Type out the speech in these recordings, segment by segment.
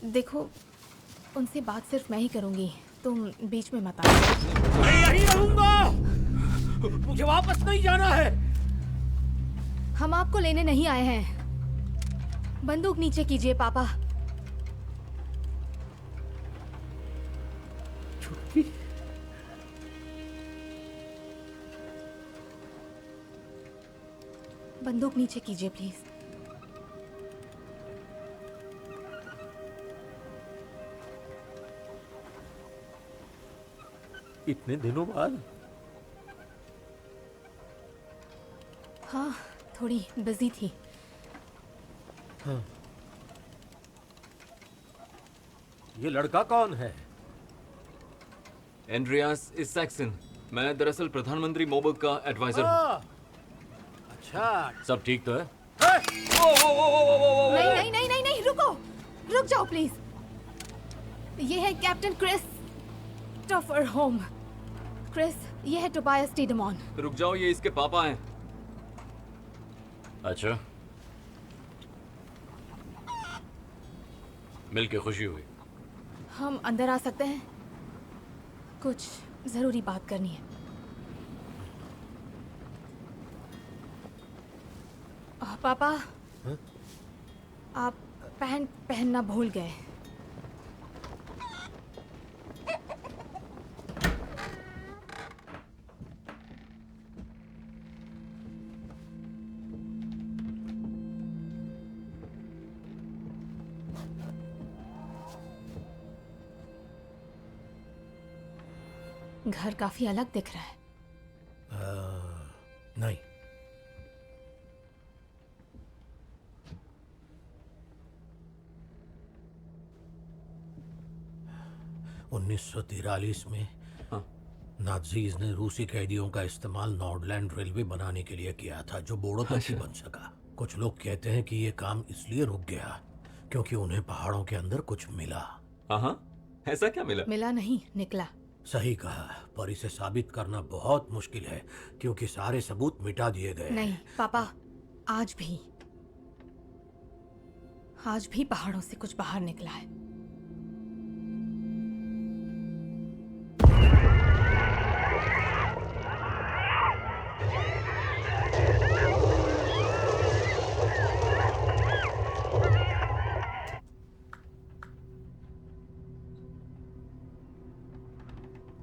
देखो, उनसे बात सिर्फ मैं ही करूंगी, तुम बीच में मत आओ। मैं यहीं रहूंगा, मुझे वापस नहीं जाना है। हम आपको लेने नहीं आए हैं। बंदूक नीचे कीजिए पापा। छुट्टी? बंदूक नीचे कीजिए प्लीज। इतने दिनों बाद? हाँ, थोड़ी बिजी थी। हाँ। ये लड़का कौन है? एंड्रियास इसैक्सन। मैं दरअसल प्रधानमंत्री मोबर्ग का एडवाइजर हूँ। अच्छा। सब ठीक तो है? नहीं नहीं नहीं नहीं नहीं, रुको, रुक जाओ प्लीज। ये है कैप्टन क्रिस्टोफर होम। क्रिस, ये है टोबायस टीडेमॉन। रुक जाओ, ये इसके पापा हैं। अच्छा, मिलके खुशी हुई। हम अंदर आ सकते हैं? कुछ जरूरी बात करनी है। पापा, हाँ? आप पैंट पहनना भूल गए। घर काफी अलग दिख रहा है। नहीं। (1943) में हाँ। नाज़ीज़ ने रूसी कैदियों का इस्तेमाल नॉर्डलैंड रेलवे बनाने के लिए किया था, जो बोड़ो तक ही बन सका। कुछ लोग कहते हैं कि ये काम इसलिए रुक गया क्योंकि उन्हें पहाड़ों के अंदर कुछ मिला। हाँ, ऐसा क्या मिला? मिला नहीं, निकला। सही कहा, पर इसे साबित करना बहुत मुश्किल है क्योंकि सारे सबूत मिटा दिए गए। नहीं पापा, आज भी पहाड़ों से कुछ बाहर निकला है।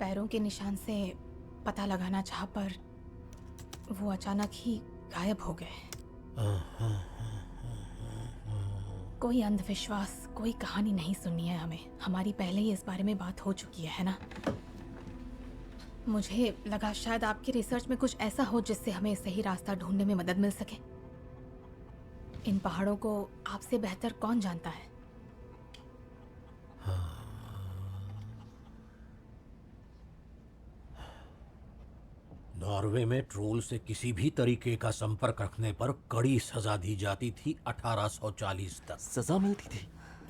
पैरों के निशान से पता लगाना चाहा, पर वो अचानक ही गायब हो गए। कोई अंधविश्वास, कोई कहानी नहीं सुननी है हमें। हमारी पहले ही इस बारे में बात हो चुकी है ना? मुझे लगा शायद आपकी रिसर्च में कुछ ऐसा हो जिससे हमें सही रास्ता ढूंढने में मदद मिल सके। इन पहाड़ों को आपसे बेहतर कौन जानता है? नॉर्वे में ट्रोल से किसी भी तरीके का संपर्क रखने पर कड़ी सजा दी जाती थी 1840 तक। सजा मिलती थी?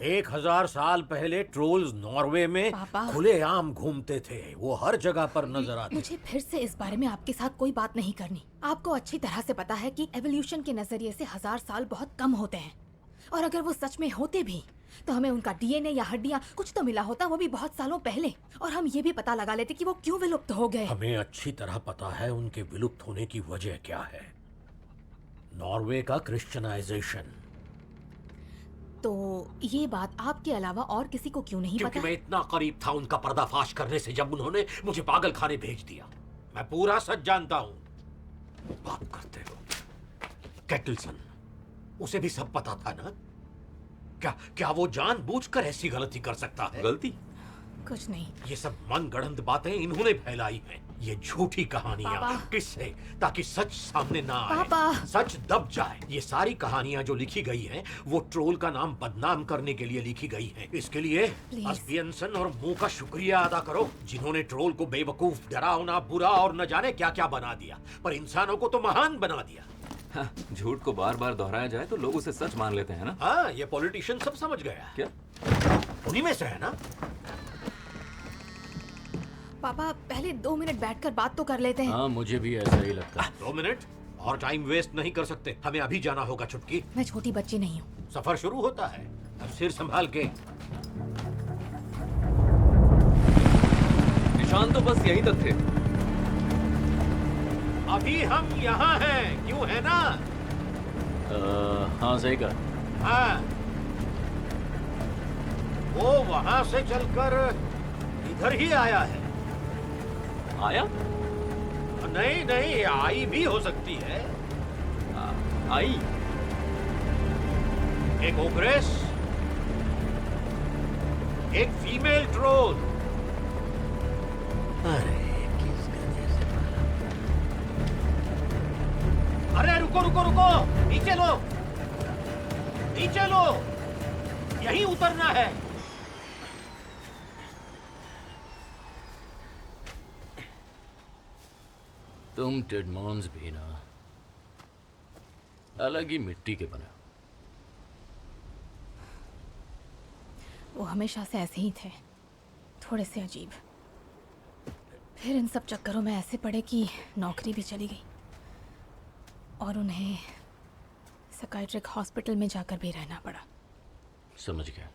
1000 साल पहले ट्रोल्स नॉर्वे में पापा। खुलेआम घूमते थे। वो हर जगह पर नजर आते। मुझे फिर से इस बारे में आपके साथ कोई बात नहीं करनी। आपको अच्छी तरह से पता है कि एवोल्यूशन के नजरिए से 1000 साल बहुत कम होते हैं, और अगर वो सच में होते भी तो हमें उनका डीएनए या हड्डियां कुछ तो मिला होता, वो भी बहुत सालों पहले, और हम ये भी पता लगा लेते कि वो क्यों विलुप्त हो गए। हमें अच्छी तरह पता है उनके विलुप्त होने की वजह क्या है। नॉर्वे का क्रिश्चियनाइजेशन। तो ये बात आपके अलावा और किसी को क्यों नहीं क्योंकि पता? मैं इतना करीब था उनका पर्दाफाश करने से जब उन्होंने मुझे पागल खाने भेज दिया। मैं पूरा सच जानता हूँ। बात करते हो कैटलसन, उसे भी सब पता था ना? क्या वो जानबूझकर ऐसी गलती कर सकता है? गलती? कुछ नहीं। ये सब मनगढ़ंत बातें इन्होंने फैलाई हैं। ये झूठी कहानियां। पापा। किससे? ताकि सच सामने ना आए। पापा। सच दब जाए। ये सारी कहानियां जो लिखी गई हैं, वो ट्रोल का नाम बदनाम करने के लिए लिखी गई हैं। इसके लिए Please। अस्बियंसन और मुंह का शुक्रिया अदा करो, जिन्होंने ट्रोल को बेवकूफ, डरावना, बुरा और न जाने क्या क्या बना दिया, पर इंसानों को तो महान बना दिया। हाँ, झूठ को बार बार दोहराया जाए तो लोग उसे सच मान लेते हैं ना? हाँ, ये पॉलिटिशियन सब समझ गया। क्या? उन्हीं में से है ना? पापा, पहले 2 मिनट बैठकर बात तो कर लेते हैं। हाँ, मुझे भी ऐसा ही लगता है। 2 मिनट और टाइम वेस्ट नहीं कर सकते। हमें अभी जाना होगा। चुटकी, मैं छोटी बच्ची नहीं हूँ। सफर शुरू होता है। अब सिर संभाल के। निशान तो बस यहीं तक थे। अभी हम यहाँ हैं, क्यों है ना? हाँ सही कहा। हाँ, वो वहां से चलकर इधर ही आया है। आया? नहीं नहीं, आई भी हो सकती है। आई? एक ओग्रेस, एक फीमेल ट्रोल। अरे किस गधे से पाला। अरे रुको रुको रुको, नीचे लो, नीचे लो, यहीं उतरना है। तुम टेडमॉन्स भी ना अलग ही मिट्टी के बने। वो हमेशा से ऐसे ही थे, थोड़े से अजीब। फिर इन सब चक्करों में ऐसे पड़े कि नौकरी भी चली गई और उन्हें साइकियाट्रिक हॉस्पिटल में जाकर भी रहना पड़ा। समझ गया।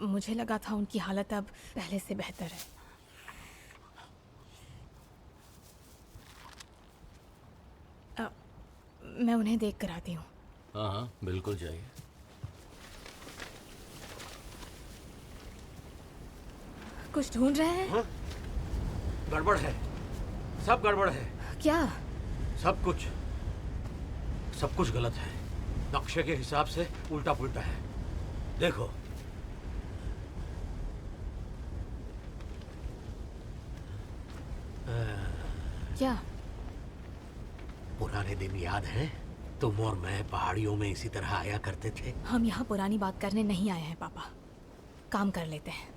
मुझे लगा था उनकी हालत अब पहले से बेहतर है। मैं उन्हें देख कर आती हूँ। हाँ हाँ बिल्कुल जाइए। कुछ ढूंढ रहे हैं? हाँ? गड़बड़ है, सब गड़बड़ है। क्या? सब कुछ गलत है। नक्शे के हिसाब से उल्टा पुल्टा है। देखो, क्या? पुराने दिन याद है? तुम और मैं पहाड़ियों में इसी तरह आया करते थे। हम यहाँ पुरानी बात करने नहीं आए हैं पापा, काम कर लेते हैं।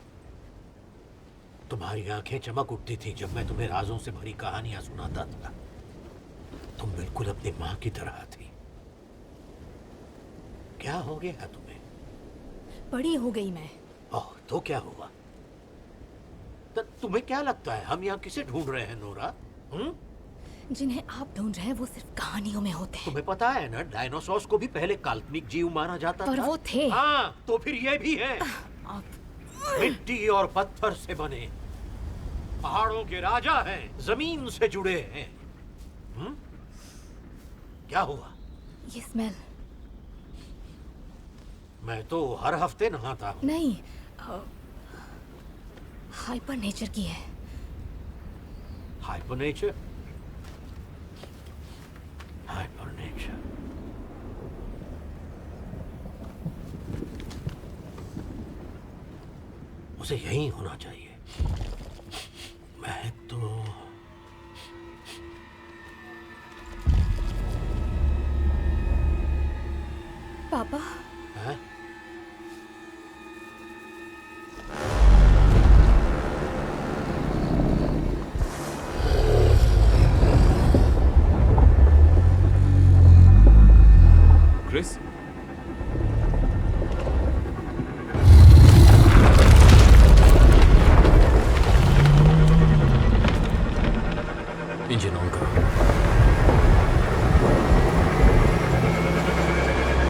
तुम्हारी आंखें चमक उठती थी जब मैं तुम्हें राजों से भरी कहानियां सुनाता था। तुम बिल्कुल अपनी माँ की तरह थी। क्या हो गया तुम्हें? बड़ी हो गई मैं। ओह, तो क्या हुआ? तुम्हें क्या लगता है हम यहाँ किसे ढूंढ रहे हैं नोरा? जिन्हें आप ढूंढ रहे हैं वो सिर्फ कहानियों में होते हैं। तुम्हें पता है ना, डायनासोर्स को भी पहले काल्पनिक जीव माना जाता पर था। वो थे। हाँ, तो फिर ये भी है। आप मिट्टी और पत्थर से बने, पहाड़ों के राजा हैं, जमीन से जुड़े हैं। क्या हुआ? ये स्मेल। मैं तो हर हफ्ते नहाता हूँ। नहीं, हाइपर नेचर की है। Hyper nature? Hyper nature. उसे यहीं होना चाहिए।